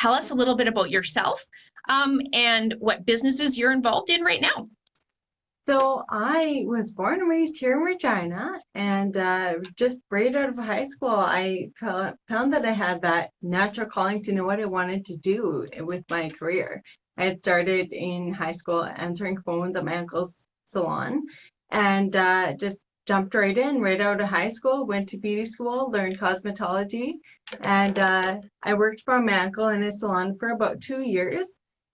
tell us a little bit about yourself and what businesses you're involved in right now. So I was born and raised here in Regina, and just right out of high school, I found that I had that natural calling to know what I wanted to do with my career. I had started in high school answering phones at my uncle's salon, and just jumped right in, right out of high school, went to beauty school, learned cosmetology, and I worked for my uncle in his salon for about 2 years,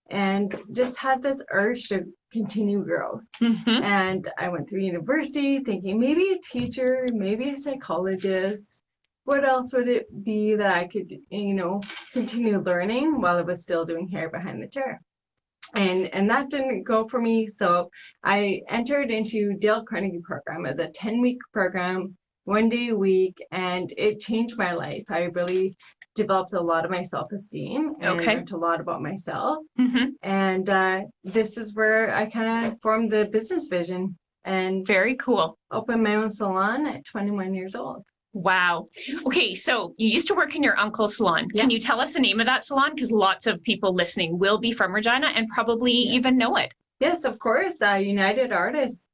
and just had this urge to continue growth. And I went through university thinking maybe a teacher, maybe a psychologist. What else would it be that I could, continue learning while I was still doing hair behind the chair? And that didn't go for me. So I entered into Dale Carnegie program as a 10-week program, 1 day a week, and it changed my life. I really developed a lot of my self-esteem and learned a lot about myself. And this is where I kind of formed the business vision and very cool. Opened my own salon at 21 years old. Wow. Okay, so you used to work in your uncle's salon. Can you tell us the name of that salon? Because lots of people listening will be from Regina and probably even know it. Yes, of course. United Artists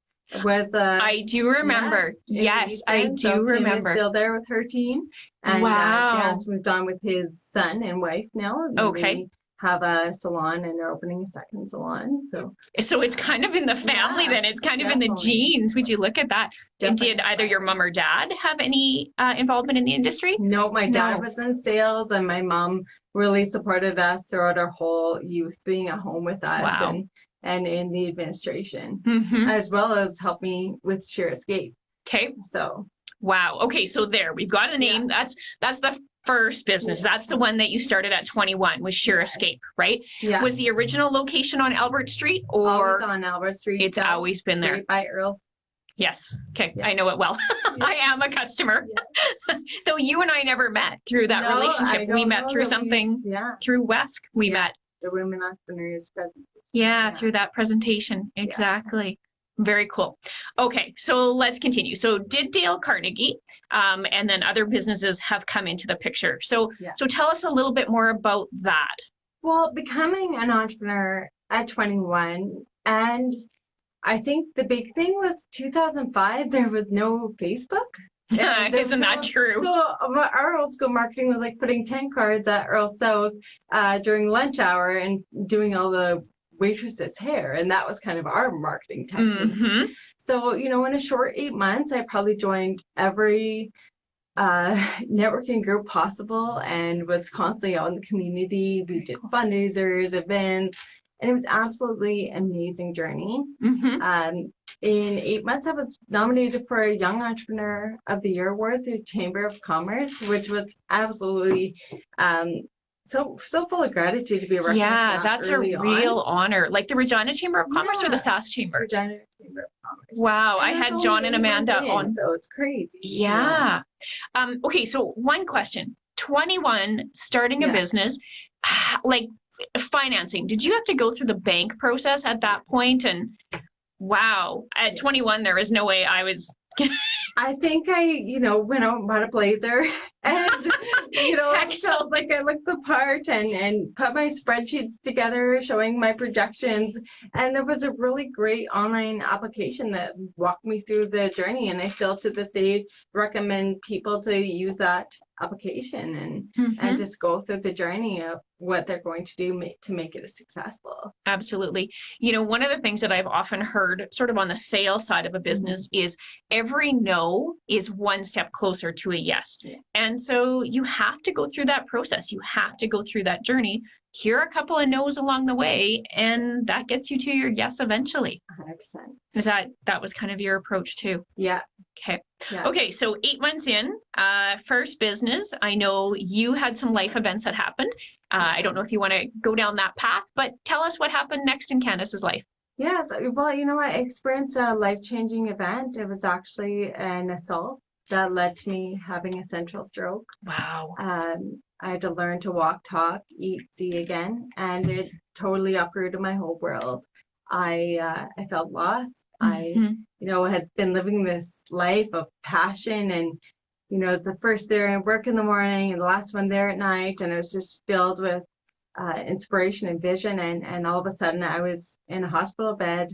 was I do remember. Yes, I do remember. Still there with her team. And Dad's moved on with his son and wife now. They have a salon and they're opening a second salon. So it's kind of in the family then. It's kind of in the genes. Would you look at that? Definitely. Did either your mom or dad have any involvement in the industry? No, my dad was in sales and my mom really supported us throughout our whole youth, being at home with us and in the administration, as well as help me with Shear Escape. Okay. So. Wow. Okay. So there, we've got a name. That's the first business. That's the one that you started at 21 was Shear Escape, right? Yeah. Was the original location on Albert Street or? Always on Albert Street. It's always been there. Right by Earl's. Yes. Okay. I know it well. I am a customer. Though you and I never met through that relationship. We met through something, through WESC. We met. The Women Entrepreneurs presentation. Yeah, through that presentation. Exactly. Very cool. Okay, so let's continue. So did Dale Carnegie, and then other businesses have come into the picture. So tell us a little bit more about that. Well, becoming an entrepreneur at 21, and I think the big thing was 2005, there was no Facebook. Isn't that true? So our old school marketing was like putting 10 cards at Earl South during lunch hour and doing all the waitresses' hair, and that was kind of our marketing technique. So in a short 8 months I probably joined every networking group possible and was constantly out in the community. We did fundraisers, events, and it was absolutely amazing journey. In 8 months I was nominated for a Young Entrepreneur of the Year award through Chamber of Commerce, which was absolutely so full of gratitude to be recognized. Yeah, that's a real honor. Like the Regina Chamber of Commerce or the SAS Chamber? Regina Chamber of Commerce. Wow, I had John and Amanda on. So it's crazy. Yeah. Okay, so one question. 21, starting a business, like financing. Did you have to go through the bank process at that point? And wow, at 21, there was no way I was... I think I, went out and bought a blazer and, I felt like I looked the part and put my spreadsheets together showing my projections. And there was a really great online application that walked me through the journey. And I still to this day recommend people to use that application and just go through the journey of what they're going to do to make it successful. Absolutely. One of the things that I've often heard sort of on the sales side of a business is every no is one step closer to a yes. And so you have to go through that process. You have to go through that journey. Hear a couple of no's along the way, and that gets you to your yes eventually. 100%. Is that was kind of your approach too? Yeah. Okay. Yeah. Okay. So 8 months in, first business, I know you had some life events that happened. I don't know if you want to go down that path, but tell us what happened next in Candice's life. Yes. Well, I experienced a life-changing event. It was actually an assault that led to me having a central stroke. Wow. I had to learn to walk, talk, eat, see again, and it totally uprooted my whole world. I felt lost. I had been living this life of passion, and it was the first day at work in the morning and the last one there at night, and it was just filled with inspiration and vision. And all of a sudden I was in a hospital bed,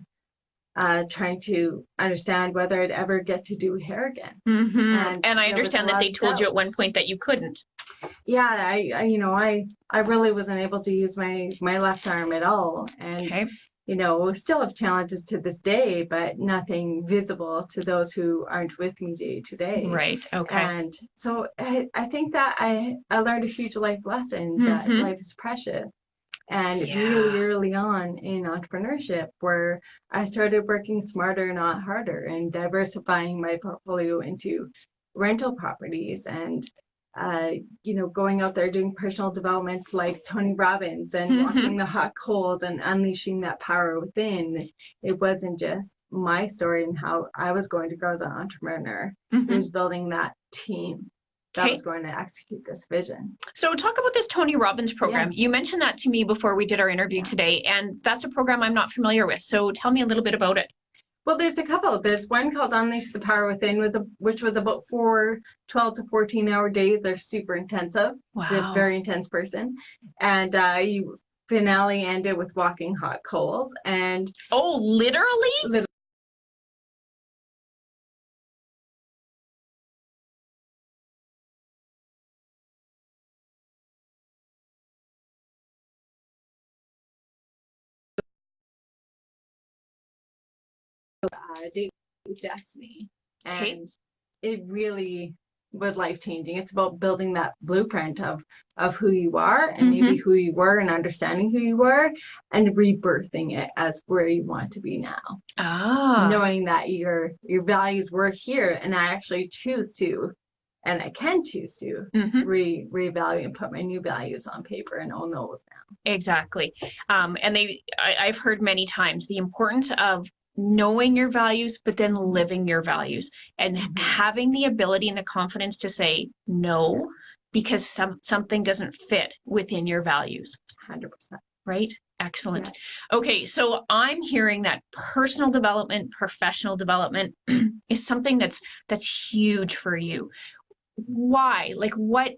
trying to understand whether I'd ever get to do hair again. And I understand that they told you at one point that you couldn't. Yeah, I really wasn't able to use my left arm at all. And still have challenges to this day, but nothing visible to those who aren't with me day to day. Right. Okay. And so I think that I learned a huge life lesson that life is precious. And really early on in entrepreneurship, where I started working smarter, not harder, and diversifying my portfolio into rental properties and going out there doing personal development like Tony Robbins and walking the hot coals and unleashing that power within. It wasn't just my story and how I was going to grow as an entrepreneur. It was building that team that was going to execute this vision. So talk about this Tony Robbins program. You mentioned that to me before we did our interview today, and that's a program I'm not familiar with. So tell me a little bit about it. Well, there's a couple. There's one called Unleash the Power Within, which was about 12 to 14-hour days. They're super intensive. Wow. It's a very intense person. And you finale ended with walking hot coals. And literally? Date with Destiny, and it really was life-changing. It's about building that blueprint of who you are and maybe who you were and understanding who you were and rebirthing it as where you want to be now. Knowing that your values were here, and I actually choose to, and I can choose to revalue and put my new values on paper and own those now. Exactly. And I've heard many times the importance of knowing your values, but then living your values and having the ability and the confidence to say no, because something doesn't fit within your values. 100%. Right? Excellent. Yeah. Okay. So I'm hearing that personal development, professional development is something that's huge for you. Why? Like what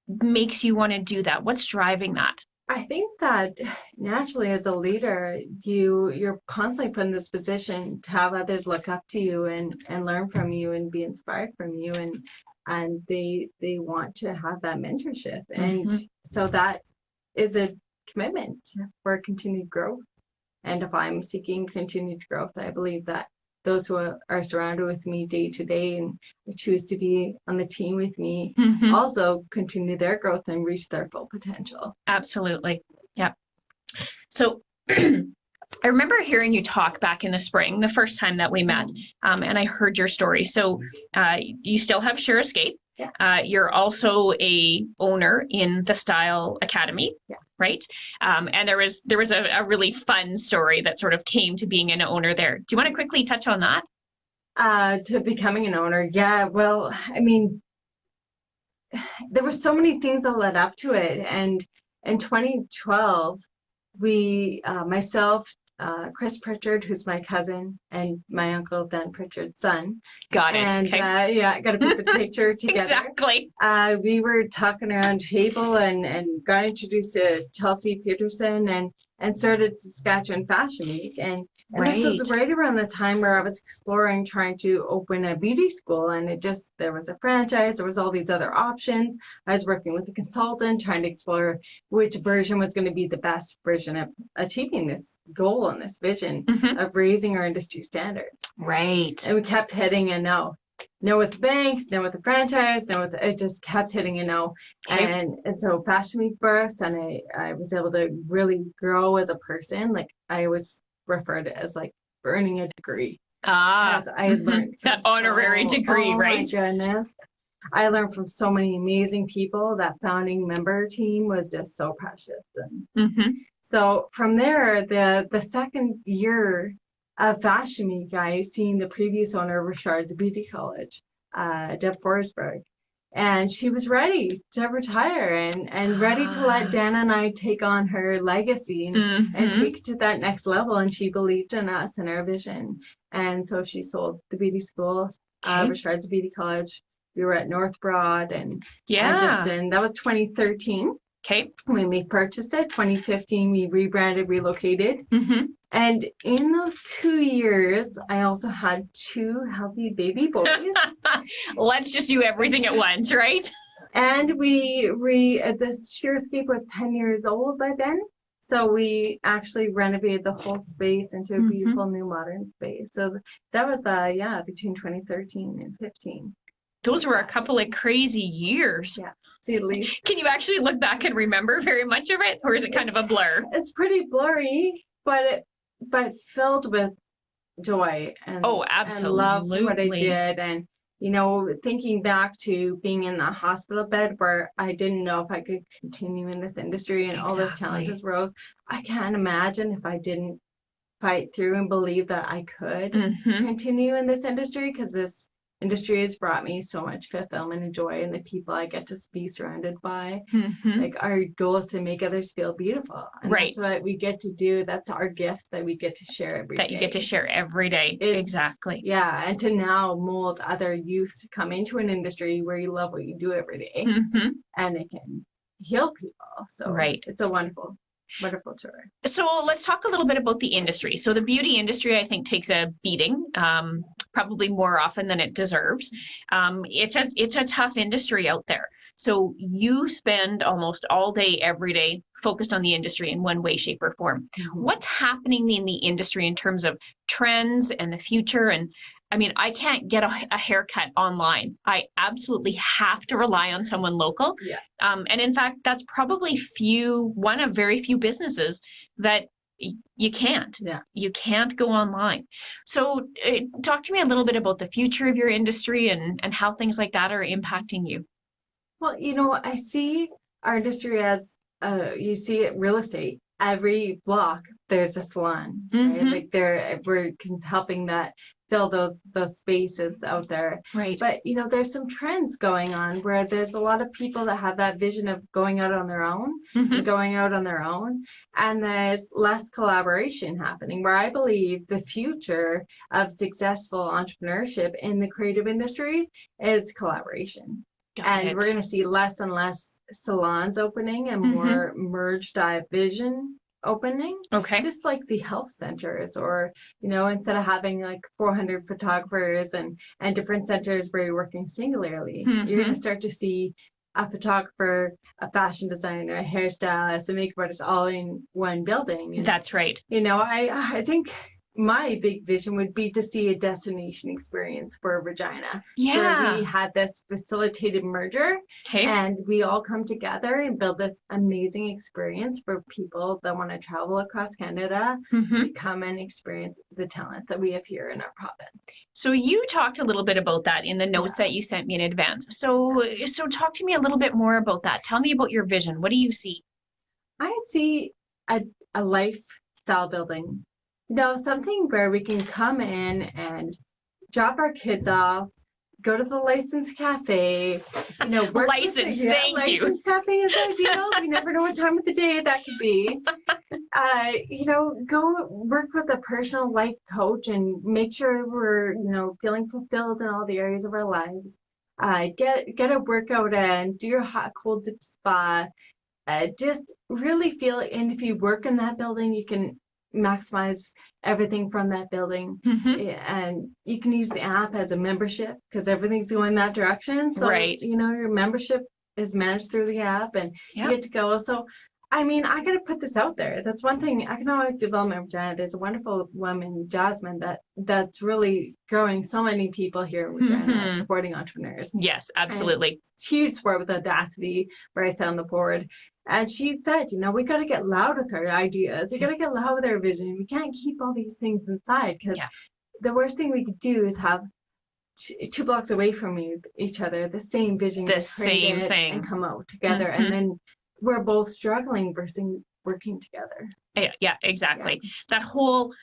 makes you want to do that? What's driving that? I think that naturally as a leader, you're constantly put in this position to have others look up to you and learn from you and be inspired from you, and they want to have that mentorship. And so that is a commitment for continued growth. And if I'm seeking continued growth, I believe that those who are surrounded with me day to day and choose to be on the team with me also continue their growth and reach their full potential. Absolutely. Yeah. So I remember hearing you talk back in the spring, the first time that we met, and I heard your story. So you still have Shear Escape. Yeah. You're also a owner in the Style Academy, right? And there was a really fun story that sort of came to being an owner there. Do you want to quickly touch on that? To becoming an owner, yeah. Well, I mean, there were so many things that led up to it, and in 2012, we, myself, Chris Pritchard, who's my cousin, and my uncle Dan Pritchard's son. Got it. And got to put the picture together. Exactly. We were talking around the table and got introduced to Chelsea Peterson and started Saskatchewan Fashion Week. And this was right around the time where I was exploring trying to open a beauty school, and there was a franchise, there was all these other options. I was working with a consultant trying to explore which version was going to be the best version of achieving this goal and this vision of raising our industry standards. Right. And we kept hitting a no with the banks, no with the franchise, it just kept hitting a no. Okay. And so Fashion Week burst, and I was able to really grow as a person. Like I was referred as like earning a degree. I had learned that honorary degree, right? Oh my goodness. I learned from so many amazing people. That founding member team was just so precious. And so from there, the second year of Fashion Week, I seen the previous owner of Richard's Beauty College, Deb Forsberg, and she was ready to retire and ready to let Dana and I take on her legacy and take it to that next level. And she believed in us and our vision. And so she sold the beauty school, Richard's Beauty College. We were at North Broad, and that was 2013. Okay. When we purchased it, 2015, we rebranded, relocated. Mm-hmm. And in those 2 years, I also had 2 healthy baby boys. Let's just do everything at once, right? And this Shear was 10 years old by then. So we actually renovated the whole space into a beautiful new modern space. So that was, between 2013 and 15. Those were a couple of crazy years. Yeah, see at least. Can you actually look back and remember very much of it? Or is it kind of a blur? It's pretty blurry, but filled with joy and, absolutely. and love for what I did. And, thinking back to being in the hospital bed where I didn't know if I could continue in this industry and all those challenges rose, I can't imagine if I didn't fight through and believe that I could continue in this industry, because this industry has brought me so much fulfillment and joy, and the people I get to be surrounded by. Like, our goal is to make others feel beautiful. And that's what we get to do. That's our gift that we get to share every day. That you get to share every day. Exactly. Yeah. And to now mold other youth to come into an industry where you love what you do every day, and it can heal people. So it's a wonderful tour. So let's talk a little bit about the industry. So the beauty industry, I think, takes a beating, probably more often than it deserves. It's a tough industry out there. So you spend almost all day, every day, focused on the industry in one way, shape, or form. What's happening in the industry in terms of trends and the future? And I mean, I can't get a haircut online. I absolutely have to rely on someone local. Yeah. And in fact, that's probably one of very few businesses that you can't. Yeah. You can't go online. So talk to me a little bit about the future of your industry and how things like that are impacting you. Well, I see our industry as, you see it, real estate. Every block, there's a salon, right? Like we're helping that fill those spaces out there. Right. But, there's some trends going on where there's a lot of people that have that vision of going out on their own, and there's less collaboration happening, where I believe the future of successful entrepreneurship in the creative industries is collaboration. We're going to see less and less salons opening and more merged division opening. Okay. Just like the health centers, or, instead of having like 400 photographers and different centers where you're working singularly, you're going to start to see a photographer, a fashion designer, a hairstylist, a makeup artist all in one building. And, that's right. I think my big vision would be to see a destination experience for Regina. Yeah. Where we had this facilitated merger, and we all come together and build this amazing experience for people that want to travel across Canada to come and experience the talent that we have here in our province. So you talked a little bit about that in the notes that you sent me in advance. So talk to me a little bit more about that. Tell me about your vision. What do you see? I see a lifestyle building. Something where we can come in and drop our kids off, go to the licensed cafe, work licensed, thank you. Licensed cafe is ideal. We never know what time of the day that could be. Go work with a personal life coach and make sure we're, feeling fulfilled in all the areas of our lives. Get a workout in, do your hot cold dip spa. Just really feel, and if you work in that building, you can maximize everything from that building, and you can use the app as a membership because everything's going that direction. So your membership is managed through the app, and you get to go. So I mean, I got to put this out there. That's one thing. Economic development, Regina. There's a wonderful woman, Jasmine, that's really growing so many people here in Regina, supporting entrepreneurs. Yes, absolutely. And it's huge sport with Audacity, where I sit on the board. And she said, we got to get loud with our ideas. We got to get loud with our vision. We can't keep all these things inside, because the worst thing we could do is have 2 blocks away from each other, the same vision, the same thing, and come out together. And then we're both struggling versus working together. Yeah, exactly. Yeah. That whole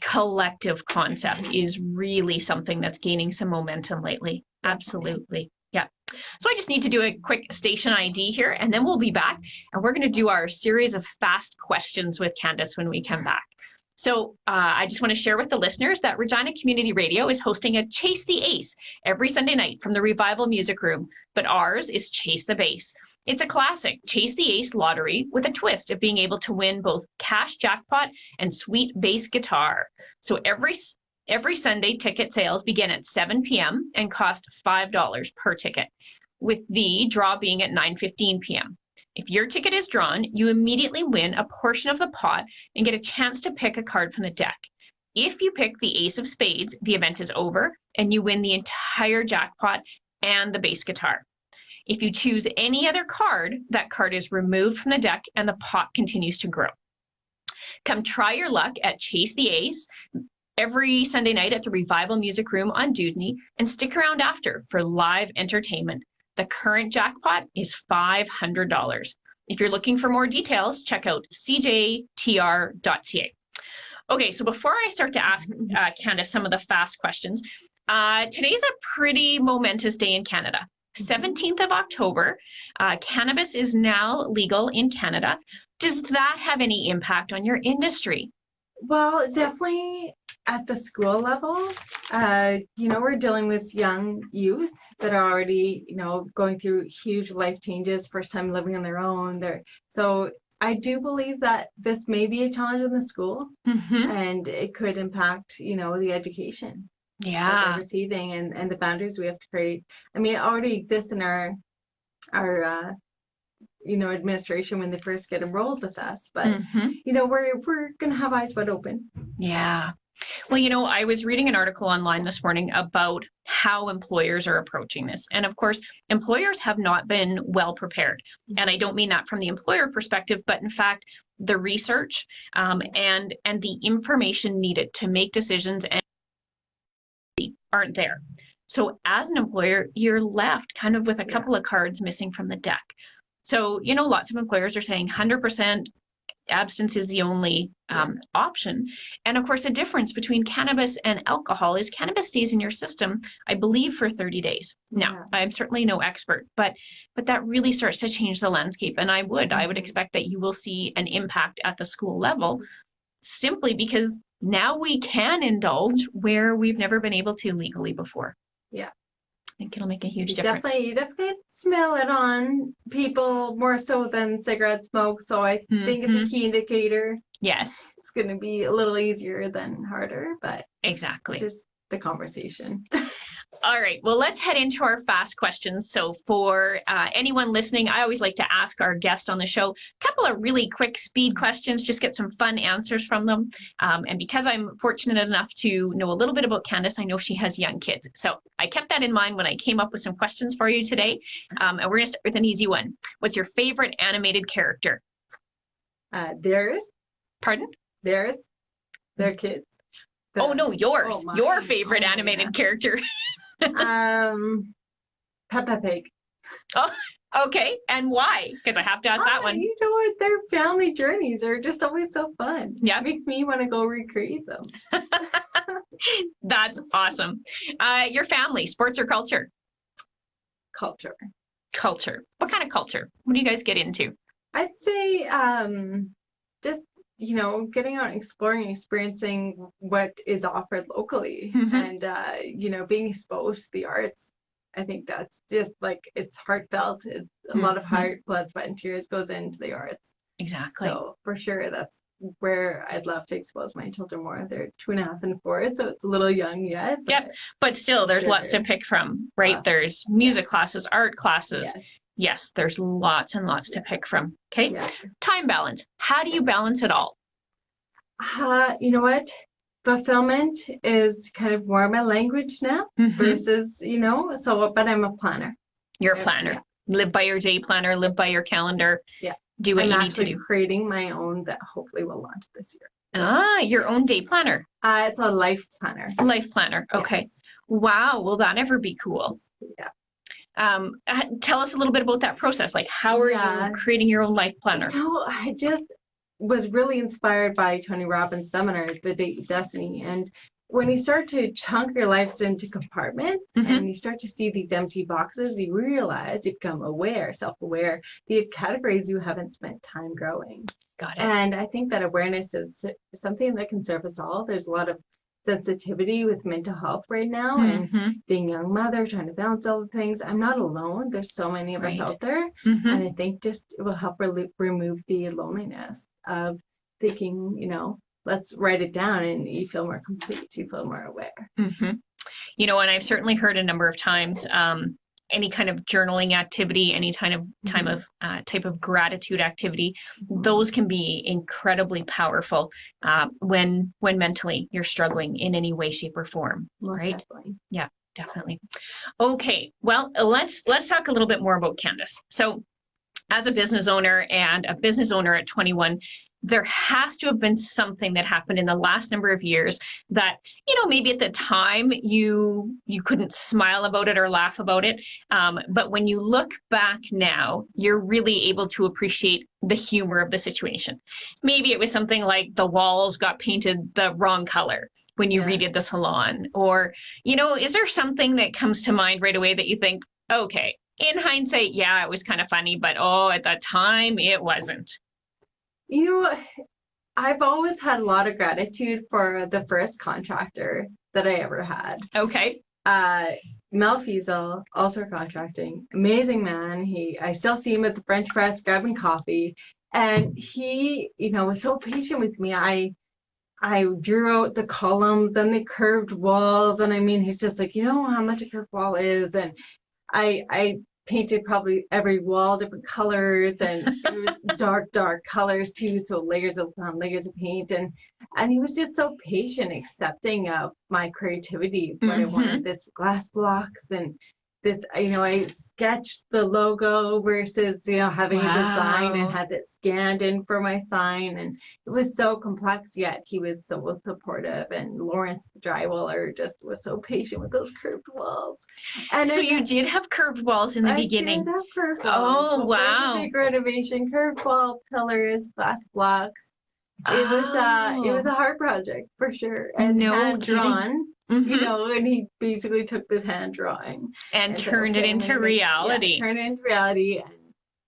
collective concept is really something that's gaining some momentum lately. Absolutely. Yeah. So I just need to do a quick station ID here, and then we'll be back, and we're going to do our series of fast questions with Candice when we come back. So I just want to share with the listeners that Regina Community Radio is hosting a Chase the Ace every Sunday night from the Revival Music Room, but ours is Chase the Bass. It's a classic Chase the Ace lottery with a twist of being able to win both cash jackpot and sweet bass guitar. So every Sunday ticket sales begin at 7 p.m. and cost $5 per ticket, with the draw being at 9:15 p.m. If your ticket is drawn, you immediately win a portion of the pot and get a chance to pick a card from the deck. If you pick the Ace of Spades, the event is over and you win the entire jackpot and the bass guitar. If you choose any other card, that card is removed from the deck and the pot continues to grow. Come try your luck at Chase the Ace every Sunday night at the Revival Music Room on Dudney, and stick around after for live entertainment. The current jackpot is $500. If you're looking for more details, check out cjtr.ca. Okay, so before I start to ask Candice some of the fast questions, today's a pretty momentous day in Canada. 17th of October, cannabis is now legal in Canada. Does that have any impact on your industry? Well, definitely at the school level, we're dealing with young youth that are already, going through huge life changes, first time living on their own. So I do believe that this may be a challenge in the school, and it could impact, the education that they're receiving and the boundaries we have to create. I mean, it already exists in our administration when they first get enrolled with us, but we're gonna have eyes wide open. Yeah. Well, I was reading an article online this morning about how employers are approaching this. And of course, employers have not been well prepared. And I don't mean that from the employer perspective, but in fact, the research and the information needed to make decisions aren't there. So as an employer, you're left kind of with a couple of cards missing from the deck. So, lots of employers are saying 100% abstinence is the only option. And of course, the difference between cannabis and alcohol is cannabis stays in your system, I believe, for 30 days. Now, I'm certainly no expert, but that really starts to change the landscape. And I would expect that you will see an impact at the school level, simply because now we can indulge where we've never been able to legally before. Yeah. I think it'll make a huge difference. You definitely smell it on people more so than cigarette smoke. So I think it's a key indicator. Yes. It's going to be a little easier than harder, but exactly. Just the conversation. All right. Well, let's head into our fast questions. So for anyone listening, I always like to ask our guest on the show a couple of really quick speed questions, just get some fun answers from them. And because I'm fortunate enough to know a little bit about Candice, I know she has young kids. So I kept that in mind when I came up with some questions for you today. And we're going to start with an easy one. What's your favorite animated character? Theirs. Pardon? Theirs. Their kids. Oh, no, yours. Your favorite animated character. Peppa Pig. Oh, okay. And why? Because I have to ask that one. You know what? Their family journeys are just always so fun. Yeah. It makes me want to go recreate them. That's awesome. Your family, sports or culture? Culture. Culture. What kind of culture? What do you guys get into? I'd say just getting out and exploring, experiencing what is offered locally, and being exposed to the arts. I think that's just it's heartfelt. It's a lot of heart, blood, sweat, and tears goes into the arts. Exactly. So for sure, that's where I'd love to expose my children more. They're 2.5 and 4, so it's a little young yet. But still, there's lots to pick from, right? There's music classes, art classes. Yes, there's lots and lots to pick from. Okay. Yeah. Time balance. How do you balance it all? You know what? Fulfillment is kind of more my language now versus, but I'm a planner. You're a planner. Live by your day planner, live by your calendar. Yeah. Do what you need to do. I'm creating my own that hopefully will launch this year. Your own day planner. It's a life planner. Life planner. Okay. Yes. Wow. Will that ever be cool? Yeah. Tell us a little bit about that process. Like, how are you creating your own life planner? I just was really inspired by Tony Robbins' seminar, The Date with Destiny. And when you start to chunk your lives into compartments and you start to see these empty boxes, you realize you become aware, self-aware, the categories you haven't spent time growing. Got it. And I think that awareness is something that can serve us all. There's a lot of sensitivity with mental health right now, and being a young mother, trying to balance all the things. I'm not alone. There's so many of us out there. And I think just it will help remove the loneliness of thinking, let's write it down, and you feel more complete, you feel more aware. And I've certainly heard a number of times, any kind of journaling activity, any kind of type of gratitude activity, those can be incredibly powerful when mentally you're struggling in any way, shape, or form. Most right? Definitely. Yeah, definitely. Okay, well, let's talk a little bit more about Candyce. So, as a business owner and a business owner at 21, there has to have been something that happened in the last number of years that, maybe at the time you couldn't smile about it or laugh about it. But when you look back now, you're really able to appreciate the humor of the situation. Maybe it was something like the walls got painted the wrong color when you redid the salon, or, is there something that comes to mind right away that you think, okay, in hindsight, yeah, it was kind of funny, but at that time it wasn't? I've always had a lot of gratitude for the first contractor that I ever had. Okay. Mel Fiessel, also contracting, amazing man. I still see him at the French press grabbing coffee, and he, was so patient with me. I drew out the columns and the curved walls, and he's just like, how much a curved wall is, and I painted probably every wall different colors, and it was dark colors too, so layers of paint, and he was just so patient, accepting of my creativity, what I wanted, this glass blocks and this, I sketched the logo versus, having a design, and had it scanned in for my sign. And it was so complex, yet he was so supportive. And Lawrence, the drywaller, just was so patient with those curved walls. And so you did have curved walls in the beginning? I did have curved walls. Oh, wow. Big renovation, curved wall pillars, glass blocks. It was a hard project for sure. And hand drawn. And he basically took this hand drawing and turned it into reality. Turned it into reality.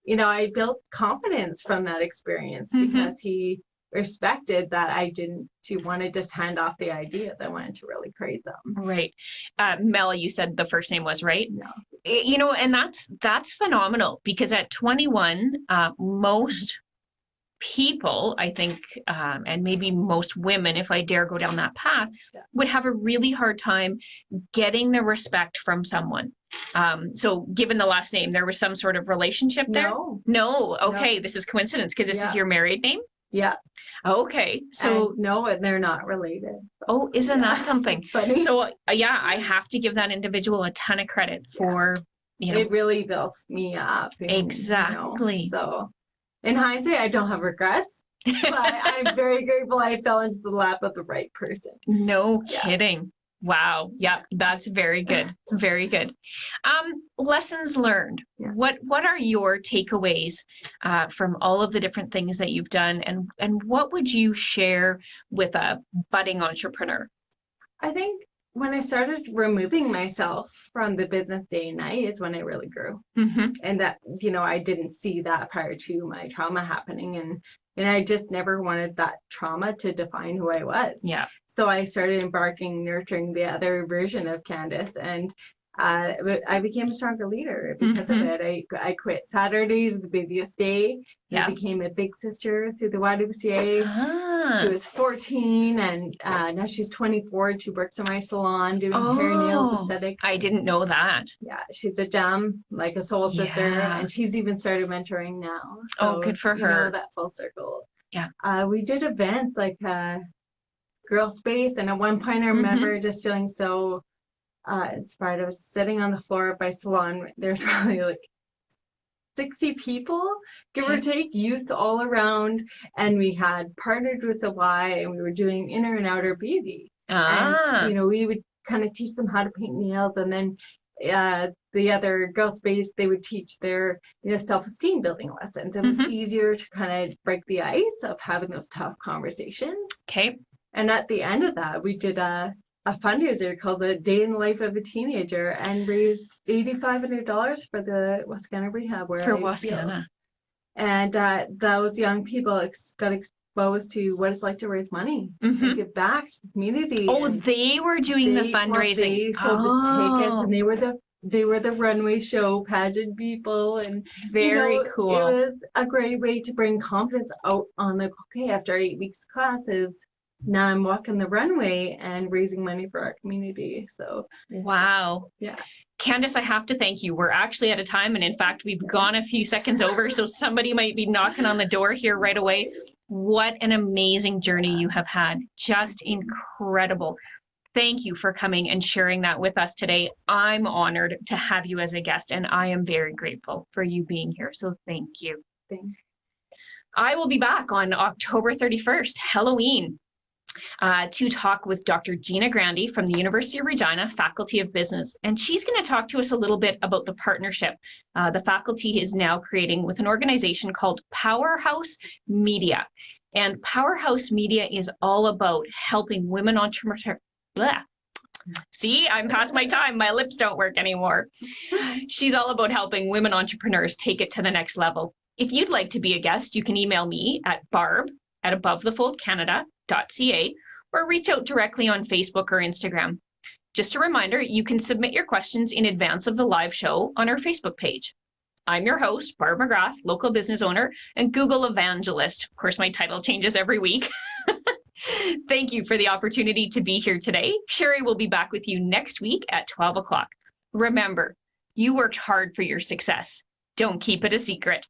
And, I built confidence from that experience because he respected that I didn't want to just hand off the ideas. I wanted to really create them. Right. Mel, you said the first name was, right? No. And that's phenomenal, because at 21, most people, I think, and maybe most women, if I dare go down that path, would have a really hard time getting the respect from someone. So given the last name, there was some sort of relationship there? No. Okay. No. This is coincidence, because this is your married name? Yeah. Okay. So no, they're not related. Oh, isn't that something? Funny. So I have to give that individual a ton of credit for, it really built me up. Exactly. So in hindsight, I don't have regrets, but I'm very grateful I fell into the lap of the right person. No kidding. Wow. Yeah, that's very good. Very good. Lessons learned. Yeah. What are your takeaways from all of the different things that you've done, and what would you share with a budding entrepreneur? I think when I started removing myself from the business day and night is when I really grew. And that, I didn't see that prior to my trauma happening. And I just never wanted that trauma to define who I was. Yeah. So I started nurturing the other version of Candyce, and I became a stronger leader because of it. I quit Saturdays, the busiest day. I became a big sister through the YWCA. She was 14, and now she's 24, and she works in my salon doing hair, nails, aesthetics. I didn't know that. Yeah, she's a gem, like a soul sister, and she's even started mentoring now. So, good for her. That full circle. Yeah. We did events like Girl Space, and at one point I remember just feeling so inspired. I was sitting on the floor of my salon. There's probably like 60 people, give or take, youth all around, and we had partnered with the Y, and we were doing inner and outer beauty. And we would kind of teach them how to paint nails, and then the other Girl Space, they would teach their self-esteem building lessons. It was easier to kind of break the ice of having those tough conversations. Okay. And at the end of that, we did a fundraiser called the Day in the Life of a Teenager, and raised $8,500 for the Wascana rehab. For Wascana. And those young people got exposed to what it's like to raise money and give back to the community. Oh, and they were doing the fundraising. They sold the tickets, and they were the runway show pageant people, and very cool. It was a great way to bring confidence out on the okay, after 8 weeks classes, now I'm walking the runway and raising money for our community. So wow. Yeah. Candice, I have to thank you. We're actually out of time. And in fact, we've gone a few seconds over. So somebody might be knocking on the door here right away. What an amazing journey you have had. Just incredible. Thank you for coming and sharing that with us today. I'm honored to have you as a guest, and I am very grateful for you being here. So thank you. Thanks. I will be back on October 31st, Halloween, to talk with Dr. Gina Grandi from the University of Regina, Faculty of Business. And she's going to talk to us a little bit about the partnership the faculty is now creating with an organization called Powerhouse Media. And Powerhouse Media is all about helping women entrepreneurs. See, I'm past my time. My lips don't work anymore. She's all about helping women entrepreneurs take it to the next level. If you'd like to be a guest, you can email me at barb@abovethefoldcanada.ca or reach out directly on Facebook or Instagram. Just a reminder, you can submit your questions in advance of the live show on our Facebook page. I'm your host, Barb McGrath, local business owner and Google evangelist. Of course, my title changes every week. Thank you for the opportunity to be here today. Sherry will be back with you next week at 12 o'clock. Remember, you worked hard for your success. Don't keep it a secret.